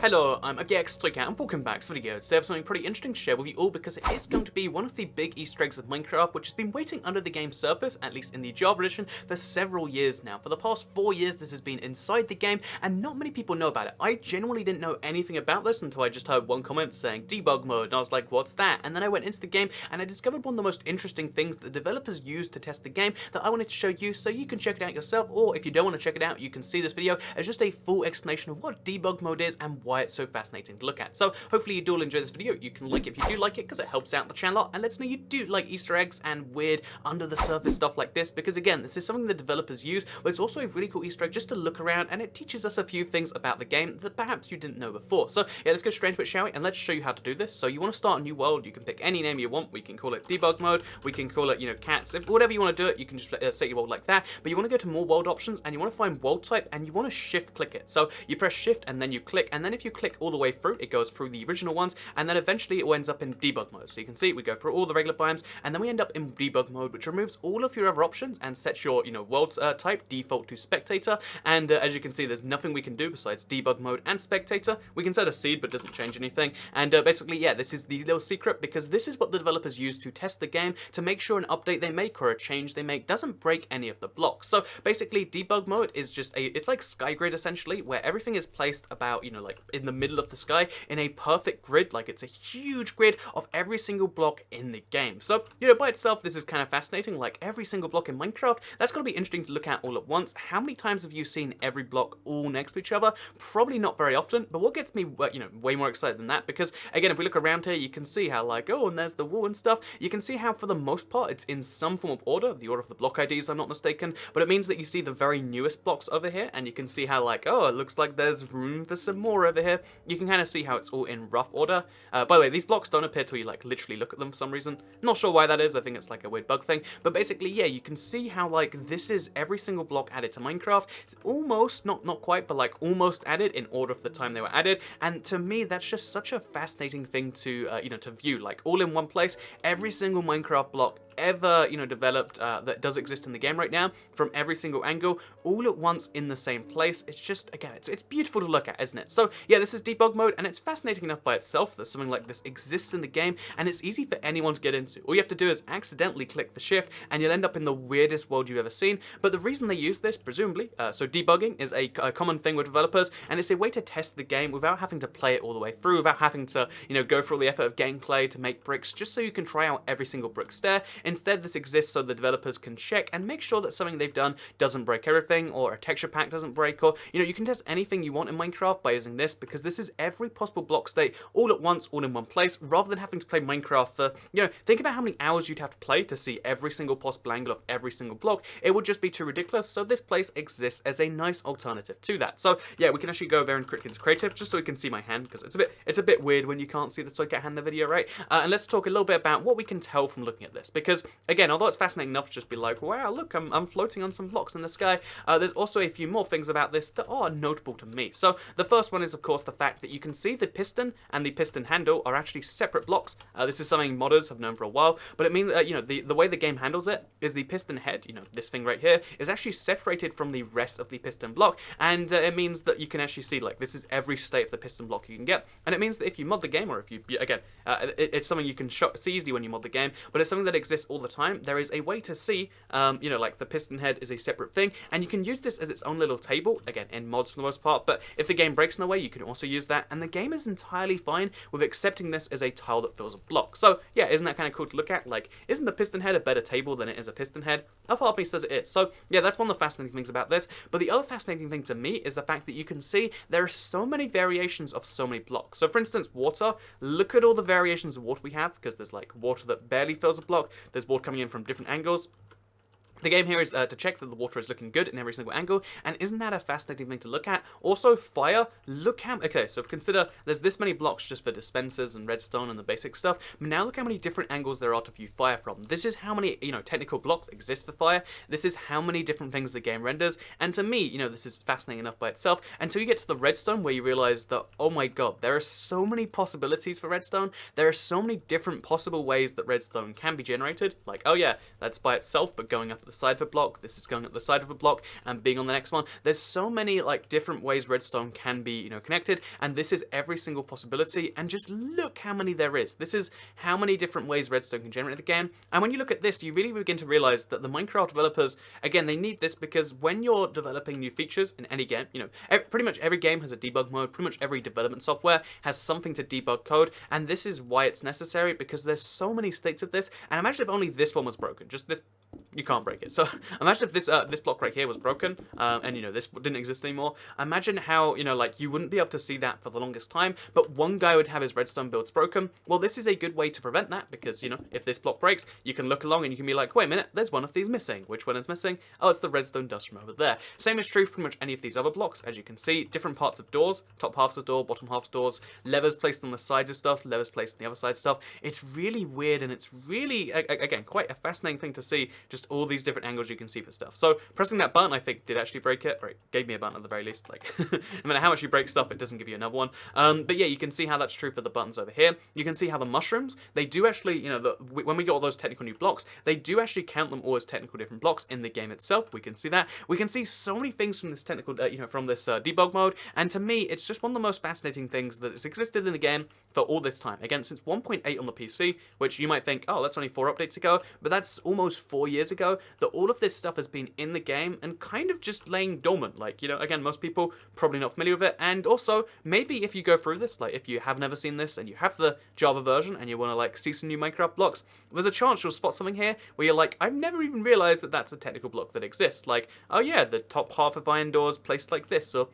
Hello, I'm Elgato, and welcome back to the video. Today I have something pretty interesting to share with you all because it is going to be one of the big Easter eggs of Minecraft which has been waiting under the game's surface, at least in the Java edition, for several years now. For the past 4 years this has been inside the game and not many people know about it. I genuinely didn't know anything about this until I just heard one comment saying debug mode and I was like, what's that? And then I went into the game and I discovered one of the most interesting things that the developers use to test the game that I wanted to show you so you can check it out yourself, or if you don't want to check it out you can see this video as just a full explanation of what debug mode is and why it's so fascinating to look at. So hopefully you do all enjoy this video. You can like it if you do like it because it helps out the channel a lot and lets know you do like Easter eggs and weird under the surface stuff like this, because again this is something the developers use, but it's also a really cool Easter egg just to look around and it teaches us a few things about the game that perhaps you didn't know before. So yeah, let's go straight into it, shall we? And let's show you how to do this. So you want to start a new world, you can pick any name you want. We can call it debug mode, we can call it, you know, cats, if whatever you want to do it, you can just set your world like that. But you want to go to more world options and you want to find world type and you want to shift click it. So you press shift and then you click, and then if you click all the way through, it goes through the original ones and then eventually it ends up in debug mode. So you can see we go through all the regular biomes and then we end up in debug mode, which removes all of your other options and sets your, you know, world type default to spectator. And as you can see, there's nothing we can do besides debug mode and spectator. We can set a seed, but it doesn't change anything. And basically, yeah, this is the little secret, because this is what the developers use to test the game to make sure an update they make or a change they make doesn't break any of the blocks. So basically, debug mode is just it's like sky grid essentially, where everything is placed about, you know, like in the middle of the sky in a perfect grid. Like it's a huge grid of every single block in the game. So, you know, by itself, this is kind of fascinating. Like every single block in Minecraft, that's going to be interesting to look at all at once. How many times have you seen every block all next to each other? Probably not very often, but what gets me, you know, way more excited than that, because again, if we look around here, you can see how like, oh, and there's the wall and stuff. You can see how for the most part, it's in some form of order, the order of the block IDs, I'm not mistaken, but it means that you see the very newest blocks over here, and you can see how like, oh, it looks like there's room for some more over here. You can kind of see how it's all in rough order. By the way, these blocks don't appear till you like literally look at them for some reason. Not sure why that is. I think it's like a weird bug thing. But basically, yeah, you can see how like this is every single block added to Minecraft. It's almost, not quite, but like almost added in order of the time they were added. And to me, that's just such a fascinating thing to, you know, to view, like all in one place. Every single Minecraft block ever, you know, developed that does exist in the game right now, from every single angle, all at once in the same place. It's just, again, it's beautiful to look at, isn't it? So yeah, this is debug mode, and it's fascinating enough by itself that something like this exists in the game, and it's easy for anyone to get into. All you have to do is accidentally click the shift, and you'll end up in the weirdest world you've ever seen. But the reason they use this, presumably, so debugging is a common thing with developers, and it's a way to test the game without having to play it all the way through, without having to, you know, go through all the effort of getting clay to make bricks, just so you can try out every single brick stair. Instead, this exists so the developers can check and make sure that something they've done doesn't break everything, or a texture pack doesn't break, or, you know, you can test anything you want in Minecraft by using this, because this is every possible block state all at once, all in one place, rather than having to play Minecraft for, you know, think about how many hours you'd have to play to see every single possible angle of every single block. It would just be too ridiculous, so this place exists as a nice alternative to that. So yeah, we can actually go there and click into creative, just so we can see my hand, because it's a bit weird when you can't see the Toycat hand in the video, right? And let's talk a little bit about what we can tell from looking at this, because again, although it's fascinating enough to just be like, wow, look, I'm floating on some blocks in the sky, there's also a few more things about this that are notable to me. So the first one is, of course, the fact that you can see the piston and the piston handle are actually separate blocks. This is something modders have known for a while, but it means, you know, the way the game handles it is the piston head, you know, this thing right here, is actually separated from the rest of the piston block, and it means that you can actually see, like, this is every state of the piston block you can get, and it means that if you mod the game, or if you, again, it's something you can see easily when you mod the game, but it's something that exists all the time. There is a way to see, you know, like the piston head is a separate thing, and you can use this as its own little table, again, in mods for the most part, but if the game breaks in a way, you can also use that, and the game is entirely fine with accepting this as a tile that fills a block. So yeah, isn't that kind of cool to look at? Like, isn't the piston head a better table than it is a piston head? A part of me says it is. So yeah, that's one of the fascinating things about this, but the other fascinating thing to me is the fact that you can see there are so many variations of so many blocks. So for instance, water, look at all the variations of water we have, because there's like water that barely fills a block, there's water coming in from different angles. The game here is to check that the water is looking good in every single angle, and isn't that a fascinating thing to look at? Also, fire, look how, okay, so consider there's this many blocks just for dispensers and redstone and the basic stuff, but now look how many different angles there are to view fire from. This is how many, you know, technical blocks exist for fire. This is how many different things the game renders, and to me, you know, this is fascinating enough by itself, until you get to the redstone where you realize that, oh my god, there are so many possibilities for redstone. There are so many different possible ways that redstone can be generated. Like, oh yeah, that's by itself, but going up at the the side of a block, this is going up the side of a block, and being on the next one. There's so many like different ways redstone can be, connected, and this is every single possibility, and just look how many there is. This is how many different ways redstone can generate the game, and when you look at this, you really begin to realize that the Minecraft developers, again, they need this because when you're developing new features in any game, pretty much every game has a debug mode, pretty much every development software has something to debug code, and this is why it's necessary, because there's so many states of this. And imagine if only this one was broken, just this, you can't break it. So imagine if this block right here was broken, and this didn't exist anymore. Imagine how, like, you wouldn't be able to see that for the longest time, but one guy would have his redstone builds broken. Well, this is a good way to prevent that, because, if this block breaks, you can look along and you can be like, wait a minute, there's one of these missing. Which one is missing? Oh, it's the redstone dust from over there. Same is true for pretty much any of these other blocks. As you can see, different parts of doors, top halves of door, bottom half of doors, levers placed on the sides of stuff, levers placed on the other side of stuff. It's really weird, and it's really, again, quite a fascinating thing to see, just all these different angles you can see for stuff. So pressing that button, I think, did actually break it. Right, gave me a button at the very least. Like, no matter how much you break stuff, it doesn't give you another one. But yeah, you can see how that's true for the buttons over here. You can see how the mushrooms, they do actually, when we get all those technical new blocks, they do actually count them all as technical different blocks in the game itself. We can see that. We can see so many things from this technical, from this debug mode, and to me, it's just one of the most fascinating things that has existed in the game for all this time. Again, since 1.8 on the PC, which you might think, oh, that's only 4 updates ago, but that's almost 4 years ago, that all of this stuff has been in the game and kind of just laying dormant. Like, again, most people probably not familiar with it, and also, maybe if you go through this, like, if you have never seen this and you have the Java version and you want to, like, see some new Minecraft blocks, there's a chance you'll spot something here where you're like, I've never even realized that that's a technical block that exists. Like, oh yeah, the top half of iron doors placed like this, or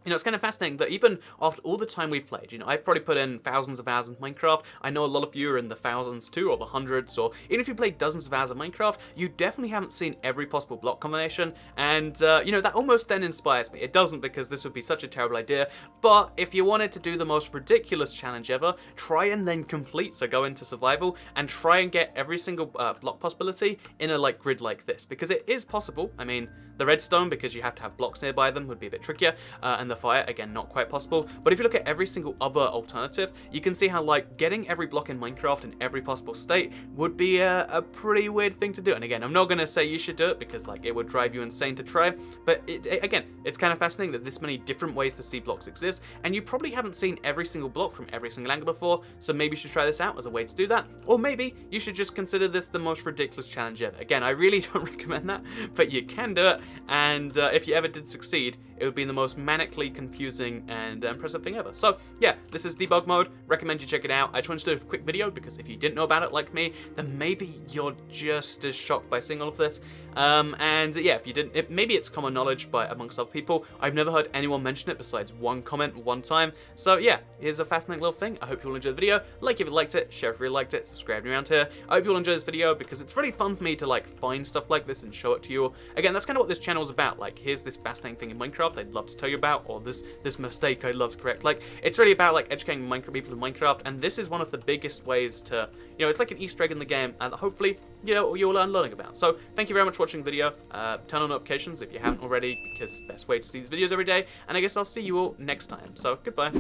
it's kind of fascinating that even after all the time we've played, I've probably put in thousands of hours in Minecraft. I know a lot of you are in the thousands too, or the hundreds, or even if you played dozens of hours of Minecraft, you definitely haven't seen every possible block combination, and, that almost then inspires me. It doesn't, because this would be such a terrible idea, but if you wanted to do the most ridiculous challenge ever, try and then complete, so go into survival, and try and get every single block possibility in a, like, grid like this, because it is possible. I mean, the redstone, because you have to have blocks nearby them, would be a bit trickier, and the fire, again, not quite possible. But if you look at every single other alternative, you can see how, like, getting every block in Minecraft in every possible state would be a pretty weird thing to do. And again, I'm not going to say you should do it, because, like, it would drive you insane to try, but again, it's kind of fascinating that this many different ways to see blocks exist, and you probably haven't seen every single block from every single angle before, so maybe you should try this out as a way to do that, or maybe you should just consider this the most ridiculous challenge ever. Again, I really don't recommend that, but you can do it, and if you ever did succeed, it would be the most manically confusing and impressive thing ever. So yeah, this is debug mode. Recommend you check it out. I just wanted to do a quick video because if you didn't know about it like me, then maybe you're just as shocked by seeing all of this. And yeah, if you didn't, maybe it's common knowledge by amongst other people. I've never heard anyone mention it besides one comment one time. So yeah, here's a fascinating little thing. I hope you all enjoyed the video. Like if you liked it, share if you really liked it, subscribe if you're around here. I hope you all enjoyed this video because it's really fun for me to like find stuff like this and show it to you. Again, that's kind of what this channel is about. Like, here's this fascinating thing in Minecraft I'd love to tell you about, or this mistake I'd love to correct. Like, it's really about like educating Minecraft people in Minecraft, and this is one of the biggest ways to, it's like an Easter egg in the game, and hopefully, you'll learn learning about. So, thank you very much for watching the video. Turn on notifications if you haven't already, because best way to see these videos every day. And I guess I'll see you all next time. So, goodbye.